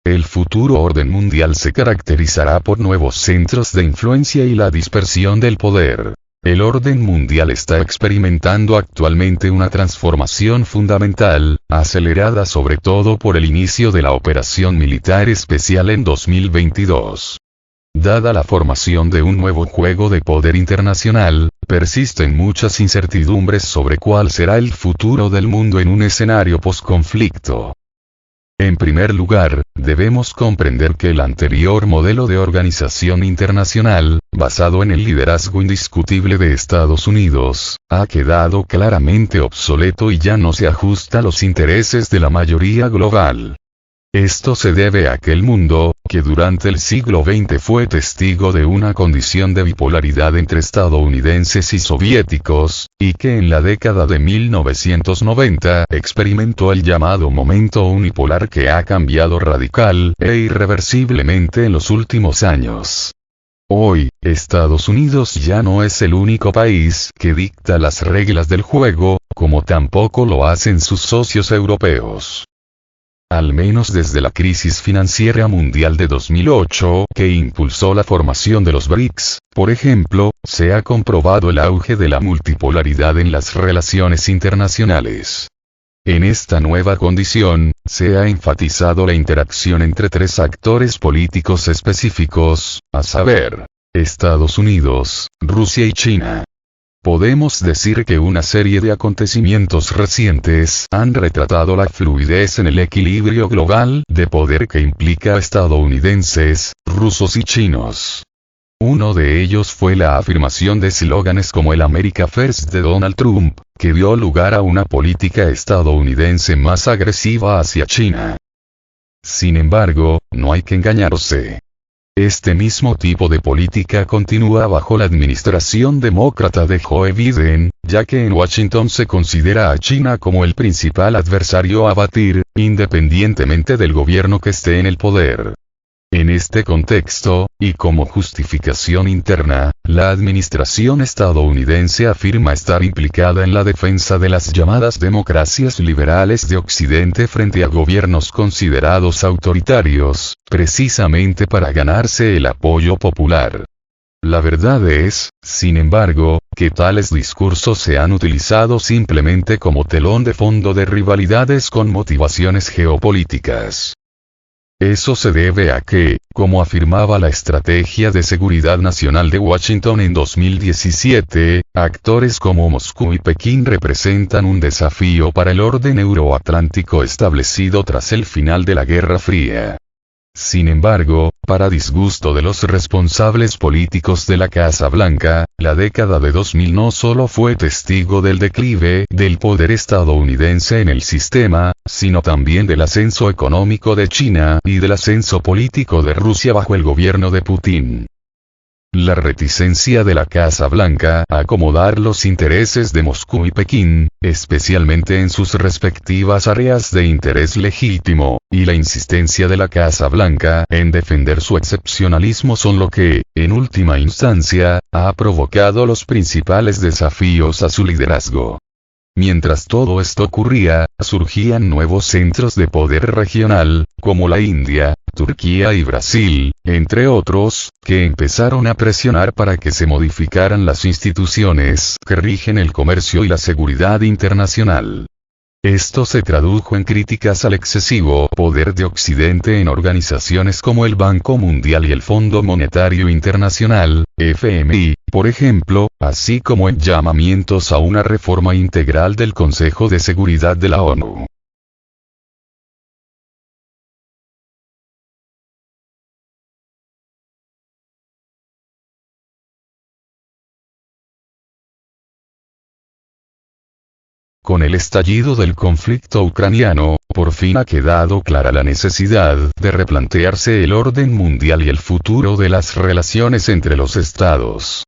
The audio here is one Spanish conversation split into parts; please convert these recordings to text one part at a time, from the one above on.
El futuro orden mundial se caracterizará por nuevos centros de influencia y la dispersión del poder. El orden mundial está experimentando actualmente una transformación fundamental, acelerada sobre todo por el inicio de la operación militar especial en 2022. Dada la formación de un nuevo juego de poder internacional, persisten muchas incertidumbres sobre cuál será el futuro del mundo en un escenario posconflicto. En primer lugar, debemos comprender que el anterior modelo de organización internacional, basado en el liderazgo indiscutible de Estados Unidos, ha quedado claramente obsoleto y ya no se ajusta a los intereses de la mayoría global. Esto se debe a que el mundo, que durante el siglo XX fue testigo de una condición de bipolaridad entre estadounidenses y soviéticos, y que en la década de 1990 experimentó el llamado momento unipolar que ha cambiado radical e irreversiblemente en los últimos años. Hoy, Estados Unidos ya no es el único país que dicta las reglas del juego, como tampoco lo hacen sus socios europeos. Al menos desde la crisis financiera mundial de 2008, que impulsó la formación de los BRICS, por ejemplo, se ha comprobado el auge de la multipolaridad en las relaciones internacionales. En esta nueva condición, se ha enfatizado la interacción entre tres actores políticos específicos, a saber, Estados Unidos, Rusia y China. Podemos decir que una serie de acontecimientos recientes han retratado la fluidez en el equilibrio global de poder que implica a estadounidenses, rusos y chinos. Uno de ellos fue la afirmación de eslóganes como el America First de Donald Trump, que dio lugar a una política estadounidense más agresiva hacia China. Sin embargo, no hay que engañarse. Este mismo tipo de política continúa bajo la administración demócrata de Joe Biden, ya que en Washington se considera a China como el principal adversario a batir, independientemente del gobierno que esté en el poder. En este contexto, y como justificación interna, la administración estadounidense afirma estar implicada en la defensa de las llamadas democracias liberales de Occidente frente a gobiernos considerados autoritarios, precisamente para ganarse el apoyo popular. La verdad es, sin embargo, que tales discursos se han utilizado simplemente como telón de fondo de rivalidades con motivaciones geopolíticas. Eso se debe a que, como afirmaba la Estrategia de Seguridad Nacional de Washington en 2017, actores como Moscú y Pekín representan un desafío para el orden euroatlántico establecido tras el final de la Guerra Fría. Sin embargo, para disgusto de los responsables políticos de la Casa Blanca, la década de 2000 no solo fue testigo del declive del poder estadounidense en el sistema, sino también del ascenso económico de China y del ascenso político de Rusia bajo el gobierno de Putin. La reticencia de la Casa Blanca a acomodar los intereses de Moscú y Pekín, especialmente en sus respectivas áreas de interés legítimo, y la insistencia de la Casa Blanca en defender su excepcionalismo son lo que, en última instancia, ha provocado los principales desafíos a su liderazgo. Mientras todo esto ocurría, surgían nuevos centros de poder regional, como la India, Turquía y Brasil, entre otros, que empezaron a presionar para que se modificaran las instituciones que rigen el comercio y la seguridad internacional. Esto se tradujo en críticas al excesivo poder de Occidente en organizaciones como el Banco Mundial y el Fondo Monetario Internacional, FMI, por ejemplo, así como en llamamientos a una reforma integral del Consejo de Seguridad de la ONU. Con el estallido del conflicto ucraniano, por fin ha quedado clara la necesidad de replantearse el orden mundial y el futuro de las relaciones entre los estados.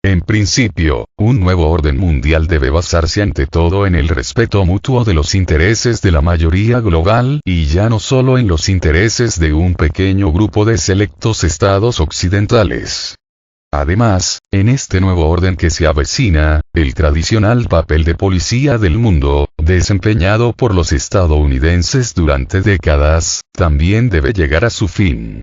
En principio, un nuevo orden mundial debe basarse ante todo en el respeto mutuo de los intereses de la mayoría global y ya no solo en los intereses de un pequeño grupo de selectos estados occidentales. Además, en este nuevo orden que se avecina, el tradicional papel de policía del mundo, desempeñado por los estadounidenses durante décadas, también debe llegar a su fin.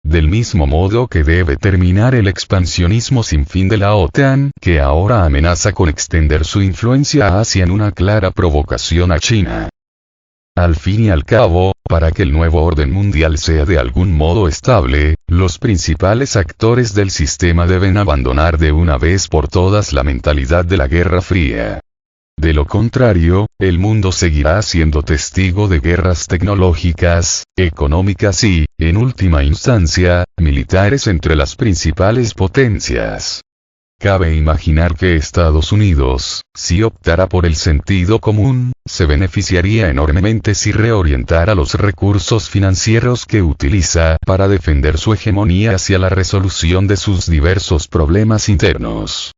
Del mismo modo que debe terminar el expansionismo sin fin de la OTAN, que ahora amenaza con extender su influencia a Asia en una clara provocación a China. Al fin y al cabo, para que el nuevo orden mundial sea de algún modo estable, los principales actores del sistema deben abandonar de una vez por todas la mentalidad de la Guerra Fría. De lo contrario, el mundo seguirá siendo testigo de guerras tecnológicas, económicas y, en última instancia, militares entre las principales potencias. Cabe imaginar que Estados Unidos, si optara por el sentido común, se beneficiaría enormemente si reorientara los recursos financieros que utiliza para defender su hegemonía hacia la resolución de sus diversos problemas internos.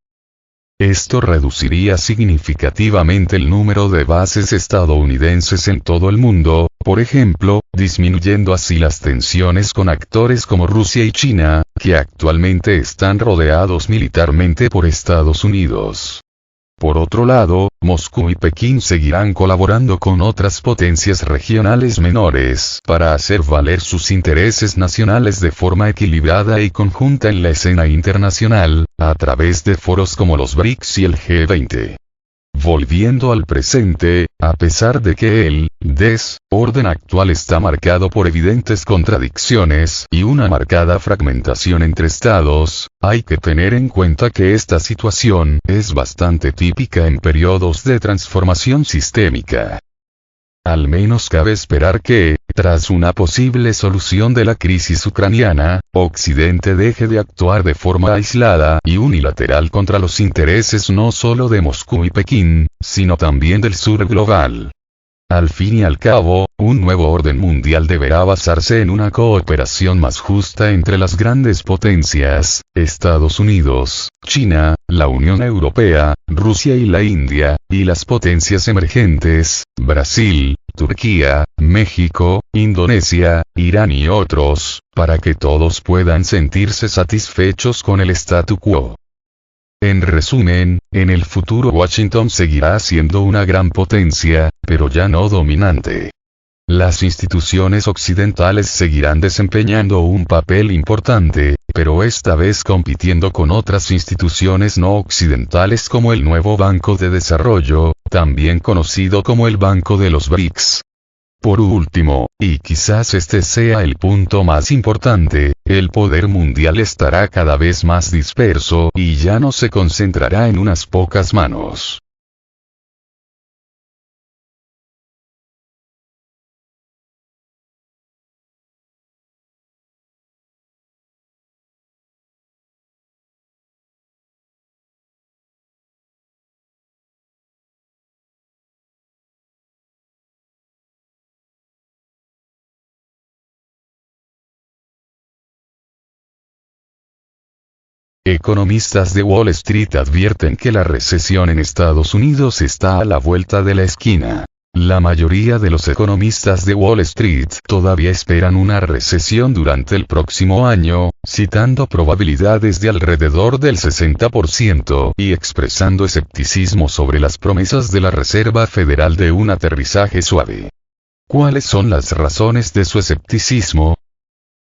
Esto reduciría significativamente el número de bases estadounidenses en todo el mundo, por ejemplo, disminuyendo así las tensiones con actores como Rusia y China, que actualmente están rodeados militarmente por Estados Unidos. Por otro lado, Moscú y Pekín seguirán colaborando con otras potencias regionales menores para hacer valer sus intereses nacionales de forma equilibrada y conjunta en la escena internacional, a través de foros como los BRICS y el G20. Volviendo al presente, a pesar de que el orden actual está marcado por evidentes contradicciones y una marcada fragmentación entre estados, hay que tener en cuenta que esta situación es bastante típica en periodos de transformación sistémica. Al menos cabe esperar que, tras una posible solución de la crisis ucraniana, Occidente deje de actuar de forma aislada y unilateral contra los intereses no solo de Moscú y Pekín, sino también del sur global. Al fin y al cabo, un nuevo orden mundial deberá basarse en una cooperación más justa entre las grandes potencias, Estados Unidos, China, la Unión Europea, Rusia y la India, y las potencias emergentes, Brasil, Turquía, México, Indonesia, Irán y otros, para que todos puedan sentirse satisfechos con el statu quo. En resumen, en el futuro Washington seguirá siendo una gran potencia, pero ya no dominante. Las instituciones occidentales seguirán desempeñando un papel importante, pero esta vez compitiendo con otras instituciones no occidentales como el nuevo Banco de Desarrollo, también conocido como el Banco de los BRICS. Por último, y quizás este sea el punto más importante, el poder mundial estará cada vez más disperso y ya no se concentrará en unas pocas manos. Economistas de Wall Street advierten que la recesión en Estados Unidos está a la vuelta de la esquina. La mayoría de los economistas de Wall Street todavía esperan una recesión durante el próximo año, citando probabilidades de alrededor del 60% y expresando escepticismo sobre las promesas de la Reserva Federal de un aterrizaje suave. ¿Cuáles son las razones de su escepticismo?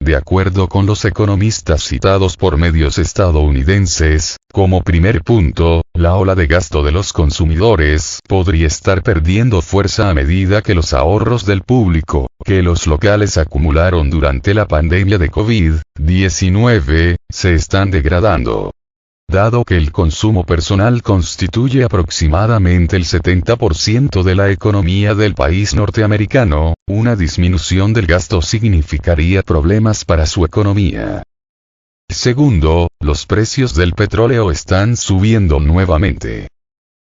De acuerdo con los economistas citados por medios estadounidenses, como primer punto, la ola de gasto de los consumidores podría estar perdiendo fuerza a medida que los ahorros del público, que los locales acumularon durante la pandemia de COVID-19, se están degradando. Dado que el consumo personal constituye aproximadamente el 70% de la economía del país norteamericano, una disminución del gasto significaría problemas para su economía. Segundo, los precios del petróleo están subiendo nuevamente.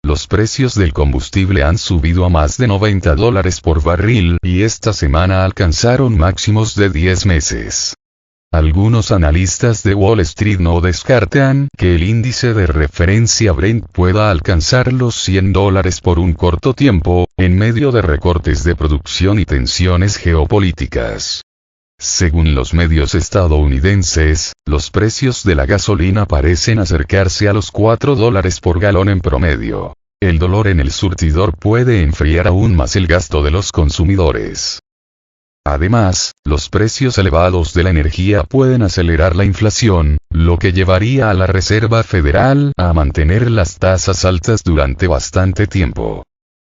Los precios del combustible han subido a más de $90 por barril y esta semana alcanzaron máximos de 10 meses. Algunos analistas de Wall Street no descartan que el índice de referencia Brent pueda alcanzar los $100 por un corto tiempo, en medio de recortes de producción y tensiones geopolíticas. Según los medios estadounidenses, los precios de la gasolina parecen acercarse a los $4 por galón en promedio. El dolor en el surtidor puede enfriar aún más el gasto de los consumidores. Además, los precios elevados de la energía pueden acelerar la inflación, lo que llevaría a la Reserva Federal a mantener las tasas altas durante bastante tiempo.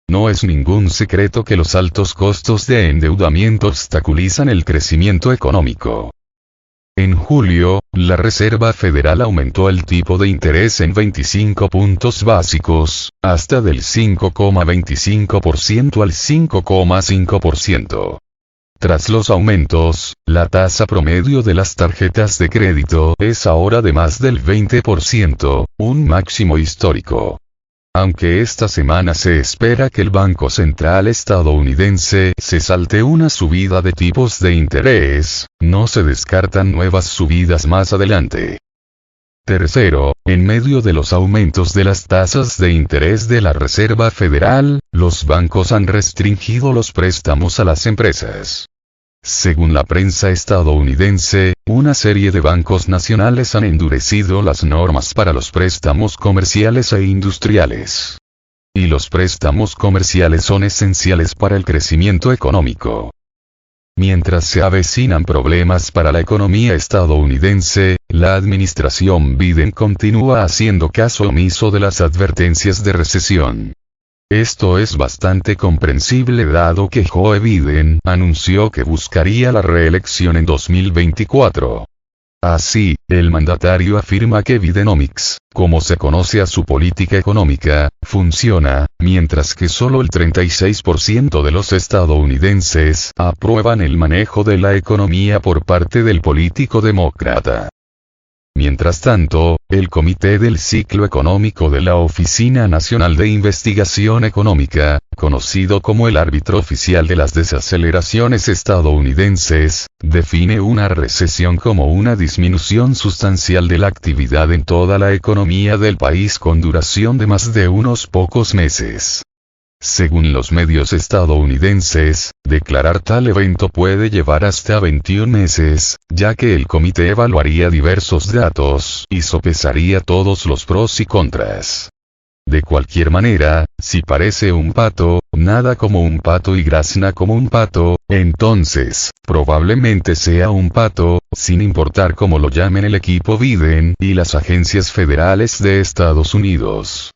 No es ningún secreto que los altos costos de endeudamiento obstaculizan el crecimiento económico. En julio, la Reserva Federal aumentó el tipo de interés en 25 puntos básicos, hasta del 5,25% al 5,5%. Tras los aumentos, la tasa promedio de las tarjetas de crédito es ahora de más del 20%, un máximo histórico. Aunque esta semana se espera que el Banco Central estadounidense se salte una subida de tipos de interés, no se descartan nuevas subidas más adelante. Tercero, en medio de los aumentos de las tasas de interés de la Reserva Federal, los bancos han restringido los préstamos a las empresas. Según la prensa estadounidense, una serie de bancos nacionales han endurecido las normas para los préstamos comerciales e industriales. Y los préstamos comerciales son esenciales para el crecimiento económico. Mientras se avecinan problemas para la economía estadounidense, la administración Biden continúa haciendo caso omiso de las advertencias de recesión. Esto es bastante comprensible dado que Joe Biden anunció que buscaría la reelección en 2024. Así, el mandatario afirma que Bidenomics, como se conoce a su política económica, funciona, mientras que solo el 36% de los estadounidenses aprueban el manejo de la economía por parte del político demócrata. Mientras tanto, el Comité del Ciclo Económico de la Oficina Nacional de Investigación Económica, conocido como el árbitro oficial de las desaceleraciones estadounidenses, define una recesión como una disminución sustancial de la actividad en toda la economía del país con duración de más de unos pocos meses. Según los medios estadounidenses, declarar tal evento puede llevar hasta 21 meses, ya que el comité evaluaría diversos datos y sopesaría todos los pros y contras. De cualquier manera, si parece un pato, nada como un pato y grazna como un pato, entonces, probablemente sea un pato, sin importar cómo lo llamen el equipo Biden y las agencias federales de Estados Unidos.